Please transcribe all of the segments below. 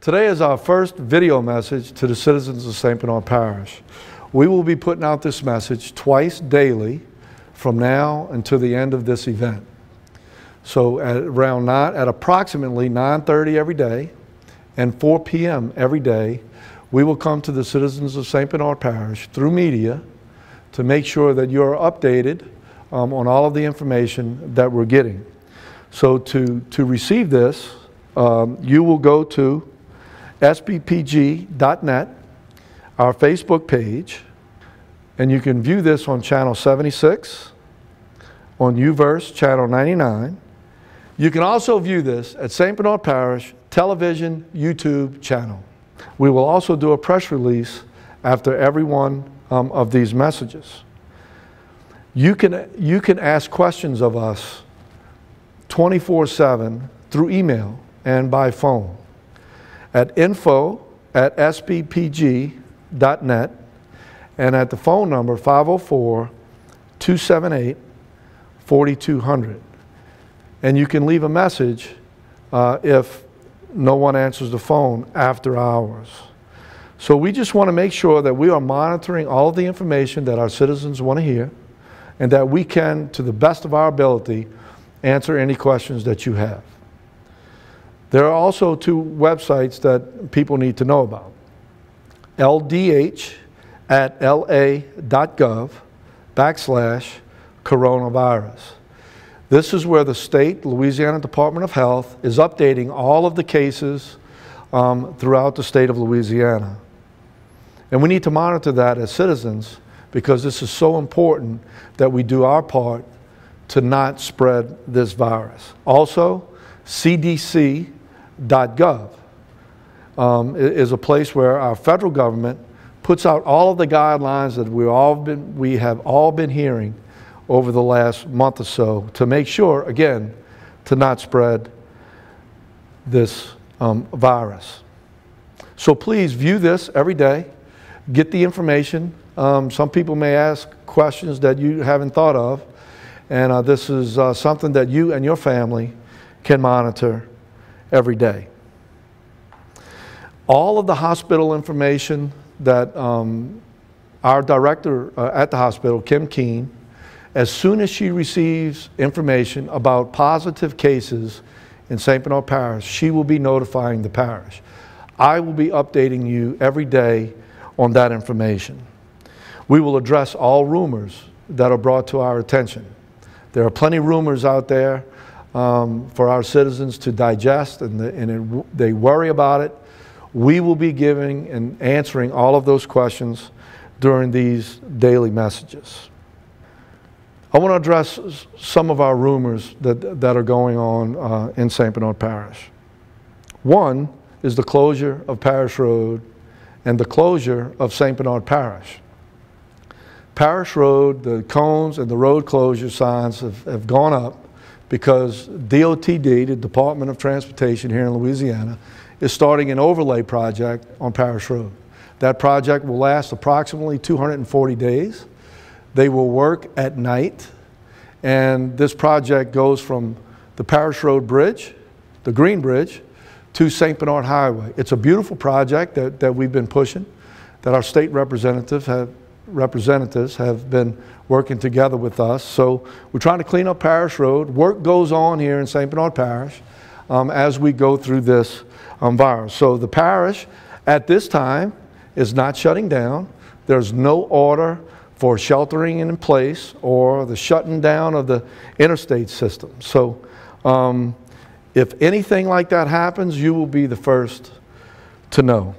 Today is our first video message to the citizens of St. Bernard Parish. We will be putting out this message twice daily from now until the end of this event. So at approximately 9:30 every day and 4 p.m. every day, we will come to the citizens of St. Bernard Parish through media to make sure that you're updated on all of the information that we're getting. So to receive this, you will go to sbpg.net, our Facebook page, and you can view this on channel 76, on UVerse channel 99. You can also view this at St. Bernard Parish Television YouTube channel. We will also do a press release after every one of these messages. You can ask questions of us 24/7 through email and by phone at info@sbpg.net and at the phone number 504-278-4200. And you can leave a message if no one answers the phone after hours. So we just want to make sure that we are monitoring all of the information that our citizens want to hear, and that we can, to the best of our ability, answer any questions that you have. There are also two websites that people need to know about. ldh@la.gov/coronavirus. This is where the state, Louisiana Department of Health, is updating all of the cases throughout the state of Louisiana. And we need to monitor that as citizens because this is so important that we do our part to not spread this virus. Also, cdc.gov is a place where our federal government puts out all of the guidelines that we have all been hearing over the last month or so to make sure, again, to not spread this virus. So please view this every day, get the information. Some people may ask questions that you haven't thought of, and this is something that you and your family can monitor every day. All of the hospital information that our director at the hospital, Kim Keene, as soon as she receives information about positive cases in St. Bernard Parish, she will be notifying the parish. I will be updating you every day on that information. We will address all rumors that are brought to our attention. There are plenty of rumors out there for our citizens to digest, and they worry about it. We will be giving and answering all of those questions during these daily messages. I want to address some of our rumors that are going on in St. Bernard Parish. One is the closure of Parish Road and the closure of St. Bernard Parish. Parish Road, the cones and the road closure signs have gone up because DOTD, the Department of Transportation here in Louisiana, is starting an overlay project on Parish Road. That project will last approximately 240 days. They will work at night, and this project goes from the Parish Road Bridge, the Green Bridge, to St. Bernard Highway. It's a beautiful project that we've been pushing, that our state representatives have been working together with us. So we're trying to clean up Parish Road. Work goes on here in St. Bernard Parish as we go through this virus. So the parish at this time is not shutting down. There's no order for sheltering in place or the shutting down of the interstate system. So if anything like that happens, you will be the first to know.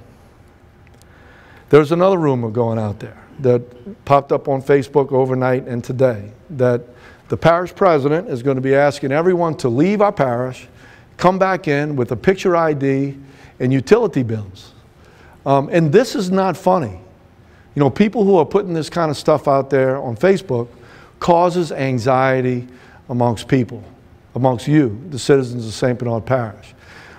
There's another rumor going out there that popped up on Facebook overnight and today, that the parish president is going to be asking everyone to leave our parish, come back in with a picture ID and utility bills. And this is not funny. You know, people who are putting this kind of stuff out there on Facebook causes anxiety amongst people, amongst you, the citizens of St. Bernard Parish.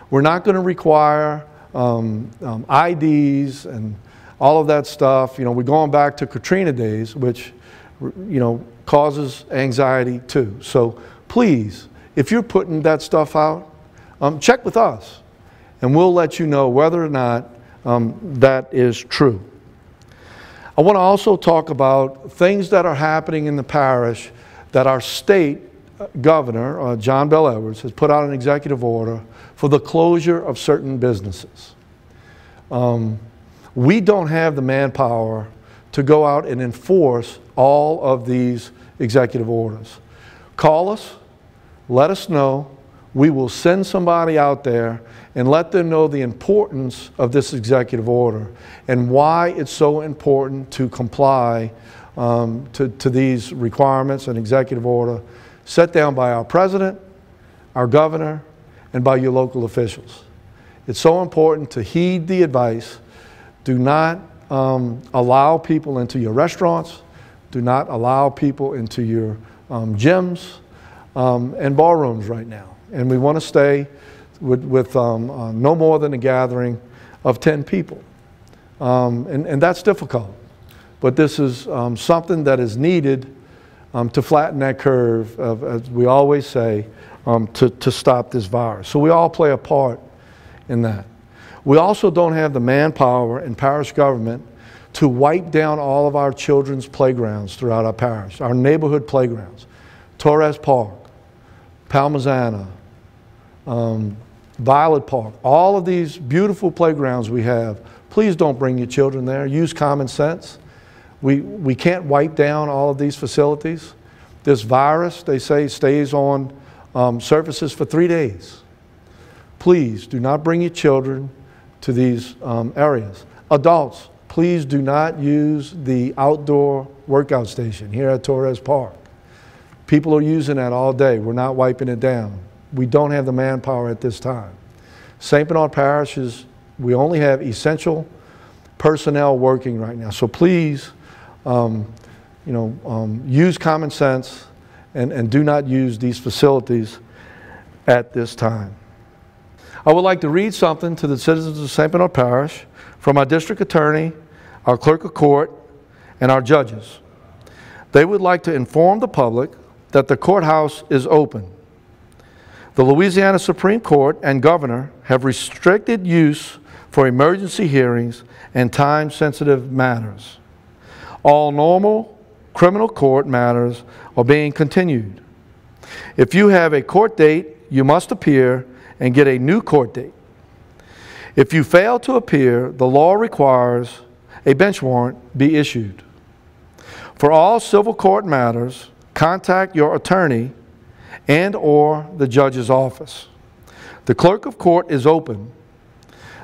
We're not going to require IDs and all of that stuff. You know, we're going back to Katrina days, which, you know, causes anxiety too. So please, if you're putting that stuff out, check with us and we'll let you know whether or not that is true. I want to also talk about things that are happening in the parish that our state governor, John Bel Edwards, has put out an executive order for the closure of certain businesses. We don't have the manpower to go out and enforce all of these executive orders. Call us, let us know. We will send somebody out there and let them know the importance of this executive order and why it's so important to comply to these requirements and executive order set down by our president, our governor, and by your local officials. It's so important to heed the advice. Do not allow people into your restaurants. Do not allow people into your gyms and ballrooms right now. And we want to stay with no more than a gathering of 10 people. And that's difficult. But this is something that is needed to flatten that curve, as we always say, to stop this virus. So we all play a part in that. We also don't have the manpower in parish government to wipe down all of our children's playgrounds throughout our parish, our neighborhood playgrounds, Torres Park, Palmazana, Violet Park, all of these beautiful playgrounds we have. Please don't bring your children there. Use common sense. We can't wipe down all of these facilities. This virus, they say, stays on surfaces for 3 days. Please do not bring your children to these areas. Adults, please do not use the outdoor workout station here at Torres Park. People are using that all day. We're not wiping it down. We don't have the manpower at this time. St. Bernard Parish we only have essential personnel working right now. So please, use common sense and do not use these facilities at this time. I would like to read something to the citizens of St. Bernard Parish from our district attorney, our clerk of court, and our judges. They would like to inform the public that the courthouse is open. The Louisiana Supreme Court and governor have restricted use for emergency hearings and time-sensitive matters. All normal criminal court matters are being continued. If you have a court date, you must appear and get a new court date. If you fail to appear, the law requires a bench warrant be issued. For all civil court matters, contact your attorney and/or the judge's office. The clerk of court is open.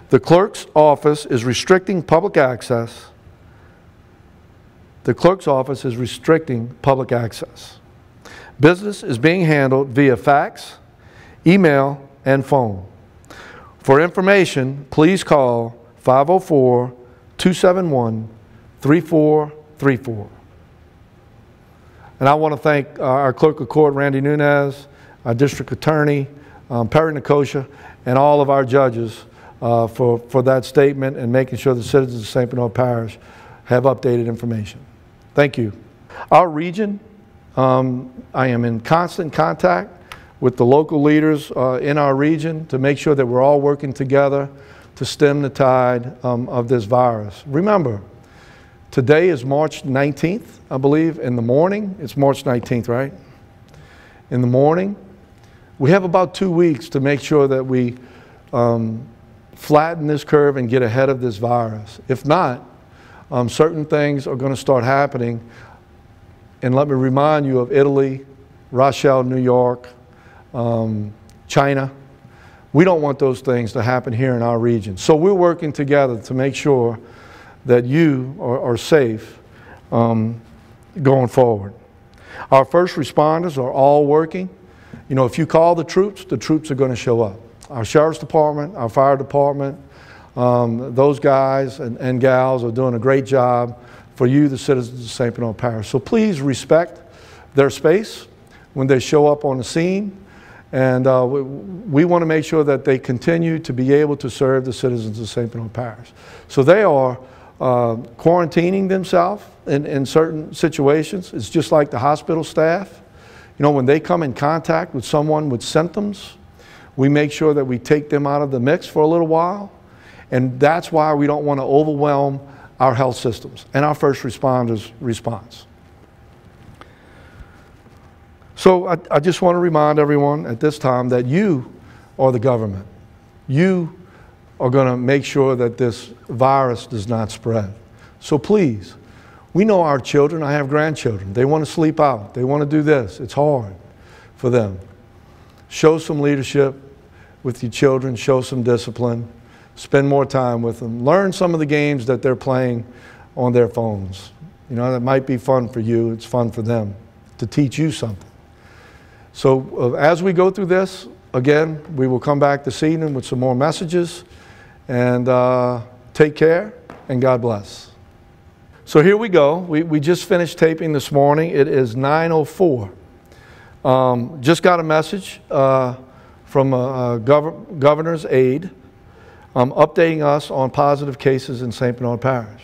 The clerk's office is restricting public access. The clerk's office is restricting public access. Business is being handled via fax, email, and phone. For information, please call 504-271-3434. And I want to thank our clerk of court, Randy Nunez, our district attorney, Perry Nicosia, and all of our judges for that statement and making sure the citizens of St. Bernard Parish have updated information. Thank you. Our region, I am in constant contact with the local leaders in our region to make sure that we're all working together to stem the tide of this virus. Remember, today is March 19th, I believe, in the morning. It's March 19th, right? In the morning. We have about 2 weeks to make sure that we flatten this curve and get ahead of this virus. If not, certain things are going to start happening. And let me remind you of Italy, Rochelle, New York, China. We don't want those things to happen here in our region. So we're working together to make sure that you are safe going forward. Our first responders are all working. You know, if you call the troops are going to show up. Our sheriff's department, our fire department, those guys and gals are doing a great job for you, the citizens of St. Bernard Parish. So please respect their space when they show up on the scene. And we want to make sure that they continue to be able to serve the citizens of St. Bernard Parish. So they are quarantining themselves in certain situations. It's just like the hospital staff. You know, when they come in contact with someone with symptoms, we make sure that we take them out of the mix for a little while. And that's why we don't want to overwhelm our health systems and our first responders' response. So I just want to remind everyone at this time that you are the government. You are going to make sure that this virus does not spread. So please, we know our children. I have grandchildren. They want to sleep out. They want to do this. It's hard for them. Show some leadership with your children. Show some discipline. Spend more time with them. Learn some of the games that they're playing on their phones. You know, that might be fun for you. It's fun for them to teach you something. So as we go through this, again, we will come back this evening with some more messages. And take care, and God bless. So here we go. We just finished taping this morning. It is 9:04. Just got a message from a governor's aide updating us on positive cases in St. Bernard Parish.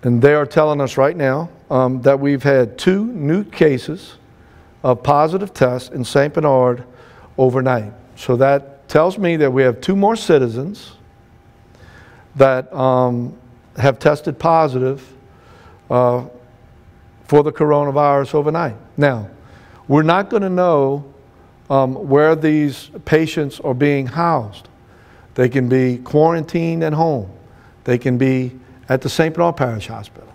And they are telling us right now that we've had 2 new cases of positive tests in St. Bernard overnight. So that tells me that we have 2 more citizens that have tested positive for the coronavirus overnight. Now, we're not going to know where these patients are being housed. They can be quarantined at home. They can be at the St. Bernard Parish Hospital.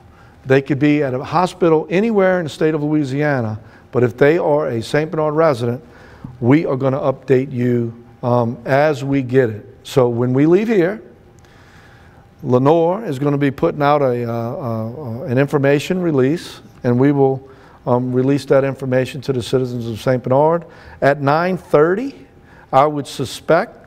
They could be at a hospital anywhere in the state of Louisiana, but if they are a St. Bernard resident, we are going to update you as we get it. So when we leave here, Lenore is going to be putting out an information release, and we will release that information to the citizens of St. Bernard. At 9:30, I would suspect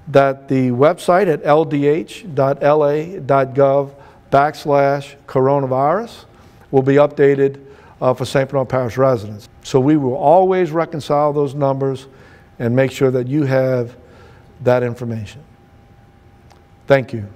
that the website at ldh.la.gov/coronavirus will be updated for St. Bernard Parish residents. So we will always reconcile those numbers and make sure that you have that information. Thank you.